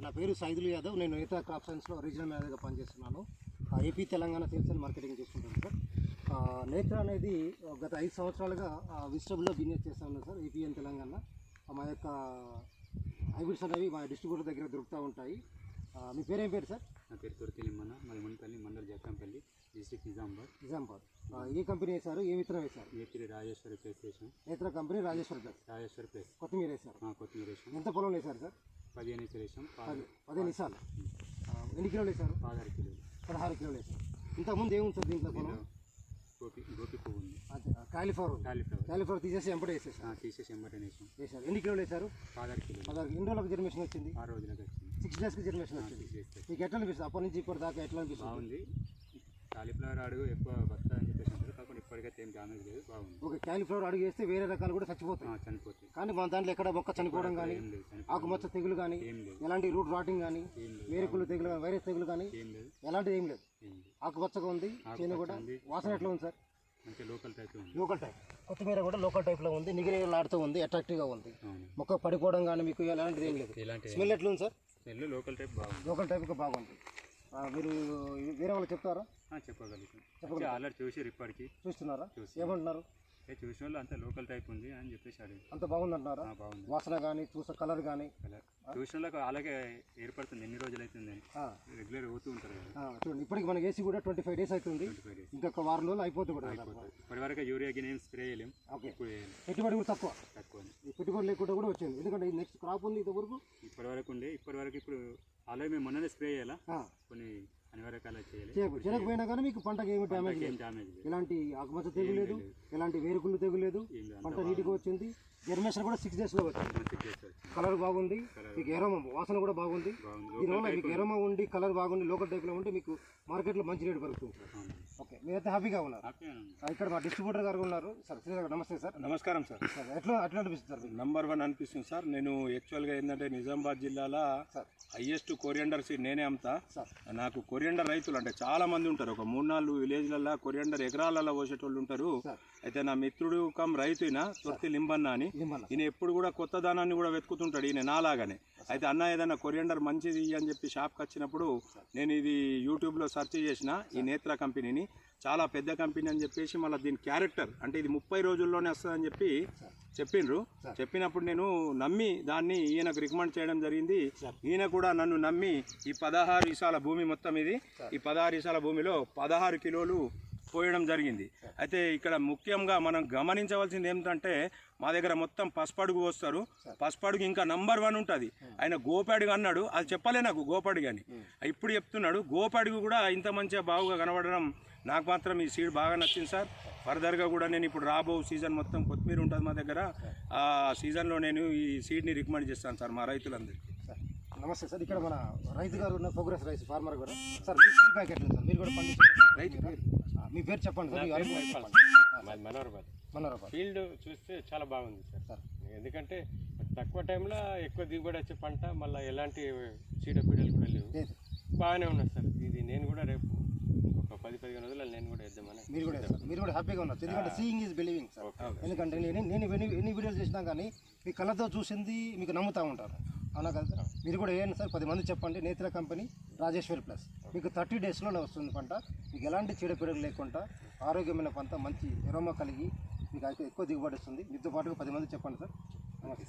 నా పేరు సైదులు యాదవ్. నేను నేత్ర క్రాప్ సైన్స్లో రీజనల్ మేనేజర్గా పనిచేస్తున్నాను. AP Telangana sales and marketing చేస్తుంటాను సార్. నేత్ర అనేది గత 5 సంవత్సరాలుగా వెజిటబుల్లో బిజినెస్ చేస్తూ ఉన్నాను సార్. ఏపీ అండ్ తెలంగాణ మా యొక్క హైబ్రిడ్స్ అనేవి మా డిస్ట్రిబ్యూటర్ దగ్గర దొరుకుతూ ఉంటాయి. మీ పేరేం పేరు సార్? నా పేరు తొరికిలిమ్మన్న, మాది మునిపల్లి మండల్ జక్కంపల్లి, డిస్ట్రిక్ట్ నిజామాబాద్. ఏ కంపెనీ వేశారు? ఏ విత్తనం వేశారు? ఏపీ రాజేశ్వరి ప్లేస్ వేసాం. నేత్ర కంపెనీ రాజేశ్వరి ప్లేస్. కొత్తిమీర వేశారు. కొత్తిమీర వేసాం. ఎంత పొలం వేశారు సార్? 15 ఎకరాలు వేసాం. 15 నిమిషాలు. ఎన్ని కిలోలు వేశారు? 16 కిలోలు. 16 కిలోలు వేశారు. ఇంతకుముందు ఏముంది సార్ దీంట్లో పొలం? గోపి పువ్వు ఉంది. కాలీఫ్లవర్ తీసేసి ఎంబడే వేసేసారు. తీసేసి ఎంబటే వేసారు. ఎన్ని కిలోలు వేశారు? 16 కిలోలు. 16. ఎన్ని రోజులకు జర్మినేషన్ వచ్చింది? 6 రోజులకు వచ్చింది. 6 డేస్కి జర్మినేషన్ వచ్చింది. మీకు ఎట్లా అనిపిస్తుంది? అప్పటి నుంచి ఇప్పటి దాకా ఎట్లా అనిపిస్తుంది? బాగుంది. కాలీఫ్లవర్ అడుగు ఎక్కువ వస్తుందని చెప్పేసి అంటారు, కాకుండా ఇప్పటికైతే ఏం డ్యామేజ్ లేదు, బాగుంది. ఓకే, కాలీఫ్లవర్ అడుగు వేస్తే వేరే రకాలు కూడా చనిపోతాయి. కానీ మన దాంట్లో ఎక్కడ మొక్క చనిపోవడం కానీ, ఆకుమచ్చ తెగులు కానీ, ఎలాంటి రూట్ రాటింగ్ కానీ, వేరుకులు తెగులు కానీ, వైరస్ తెగులు కానీ ఎలాంటిది ఏం లేదు. ఆకుపచ్చగా ఉంది. చేను కూడా వాసన ఎట్లా ఉంది సార్? Local type. కొత్తిమీర కూడా లోకల్ టైప్లో ఉంది. నిగిరిలాడుతూ ఉంది, అట్రాక్టివ్గా ఉంది. మొక్క పడిపోవడం కానీ మీకు ఎలాంటిది ఏం లేదు. స్మెల్ ఎట్లా ఉంది సార్? లోకల్ టైప్గా బాగుంది. మీరు వేరే వాళ్ళు చెప్తారా? చెప్పగలుగుతాం. ఆల్రెడీ చూసి ఇప్పటికి చూస్తున్నారా? ఏమంటున్నారు? చూసిన వాళ్ళు అంతా లోకల్ టైప్ ఉంది అని చెప్పేసి అంత బాగుందంటున్నారా? బాగుంది. వాసన కానీ కలర్ కానీ చూసిన వాళ్ళకి అలాగే ఏర్పడుతుంది. ఎన్ని రోజులు అవుతుంది రెగ్యులర్ పోతూ ఉంటారు కదా. చూడండి, ఇప్పటికి మనకి ఏసీ కూడా 25 డేస్ అవుతుంది. ఇంకొక వారం రోజులు అయిపోతుంది కూడా. ఇప్పటివరకు యూరియా గిన్ స్ప్రే చేయలేం. పెట్టుబడి కూడా తక్కువ. పెట్టుబడి లేకుండా కూడా వచ్చింది. ఎందుకంటే నెక్స్ట్ క్రాప్ ఉంది ఇంతవరకు. ఇప్పటివరకు ఇప్పుడు అలాగే మేము మొన్ననే స్ప్రే చేయాలా, కొన్ని అనివార్యకాలు చేయకపోయినా కానీ మీకు పంటకి ఏమి డ్యామేజ్ లేదు. ఎలాంటి ఆకుమచ్చ తెగులు లేదు, ఎలాంటి వేరుకుళ్ళు తెగులు లేదు. పంట నీట్గా వచ్చింది. జర్మినేషన్ కూడా 6 డేస్లో వచ్చింది. కలర్ బాగుంది. మీకు ఎరోమా వాసన కూడా బాగుంది. దీనివల్ల మీకు ఎరోమా ఉండి కలర్ బాగుంది, లోకల్ టైప్లో ఉంటే మీకు మార్కెట్లో మంచి రేటు పడుతుంది. ఓకే, మీరైతే హ్యాపీగా ఉన్నారు. ఇక్కడ మా డిస్ట్రిబ్యూటర్ గారు ఉన్నారు. సార్ నమస్తే సార్. నమస్కారం సార్. ఎట్లా అనిపిస్తుంది సార్? నంబర్ 1 అనిపిస్తుంది సార్. నేను యాక్చువల్గా ఏంటంటే నిజామాబాద్ జిల్లాలో హైయెస్ట్ కొరియండర్ సీడ్ నేనే అమ్ముతా. నాకు కొరియండర్ రైతులు అంటే చాలా మంది ఉంటారు. ఒక 3-4 విలేజ్లలో కొరియండర్ ఎకరాలలో పోసేటోళ్ళు ఉంటారు. అయితే నా మిత్రుడు కమ్ రైతు ఈయన తొర్తి లింబన్న అని, ఈయన ఎప్పుడు కూడా కొత్త దానాన్ని కూడా వెతుకుతుంటాడు. ఈయన నాలాగానే. అయితే అన్న ఏదైనా కొరియండర్ మంచిది అని చెప్పి షాప్కి వచ్చినప్పుడు నేను ఇది యూట్యూబ్లో సెర్చ్ చేసిన ఈ నేత్ర కంపెనీని. చాలా పెద్ద కంపెనీ అని చెప్పేసి మళ్ళీ దీని క్యారెక్టర్ అంటే ఇది 30 రోజుల్లోనే వస్తుందని చెప్పి చెప్పిండ్రు. చెప్పినప్పుడు నేను నమ్మి దాన్ని ఈయనకు రికమెండ్ చేయడం జరిగింది. ఈయన కూడా నన్ను నమ్మి ఈ 16 ఈసాల భూమి మొత్తం ఇది, ఈ 16 ఈసాల భూమిలో 16 కిలోలు పోయడం జరిగింది. అయితే ఇక్కడ ముఖ్యంగా మనం గమనించవలసింది ఏమిటంటే మా దగ్గర మొత్తం పసుపడుగు వస్తారు. పసుపడుగు ఇంకా నంబర్ 1 ఉంటుంది. ఆయన గోపడుగు అన్నాడు, అది చెప్పలే నాకు గోపడుగు అని. ఇప్పుడు చెప్తున్నాడు. గోపడుగు కూడా ఇంత మంచిగా బాగుగా కనబడడం నాకు మాత్రం ఈ సీడ్ బాగా నచ్చింది సార్. ఫర్దర్గా కూడా నేను ఇప్పుడు రాబో సీజన్ మొత్తం కొత్తిమీర ఉంటుంది మా దగ్గర. ఆ సీజన్లో నేను ఈ సీడ్ని రికమెండ్ చేస్తాను సార్ మా రైతులందరికీ. నమస్తే సార్. ఇక్కడ మన రైతు గారు ఉన్న ప్రోగ్రెస్ రైస్ ఫార్మర్ కూడా సార్. మీ సీడ్ ప్యాకెట్ సార్, మీరు కూడా పండించారు రైతు. మీ పేరు చెప్పండి సార్. మనోహర్. ఫీల్డ్ చూస్తే చాలా బాగుంది సార్. ఎందుకంటే తక్కువ టైంలో ఎక్కువ దిగుబడి వచ్చే పంట, మళ్ళీ ఎలాంటి చీడపీడలు కూడా లేవు, బాగానే ఉన్నది సార్. ఇది నేను కూడా రేపు ఒక 10-15 రోజుల్లో నేను కూడా వేద్దామని. మీరు కూడా హ్యాపీగా ఉన్నారు. ఎందుకంటే సీయింగ్ ఈజ్ బిలీవింగ్ సార్. ఎందుకంటే నేను ఎన్ని వీడియోలు చేసినా కానీ మీ కళ్ళతో చూసింది మీకు నమ్ముతూ ఉంటారు. అవునా కదా? మీరు కూడా వేయండి సార్. 10 మంది చెప్పండి. నేత్ర కంపెనీ రాజేశ్వరి ప్లస్ మీకు 30 డేస్లోనే వస్తుంది పంట. మీకు ఎలాంటి చీడపీడలు లేకుండా ఆరోగ్యమైన పంట, మంచి ఎరోమా కలిగి మీకు అయితే ఎక్కువ దిగుబడి వస్తుంది. మీతో పాటుగా 10 మంది చెప్పండి సార్. నమస్తే.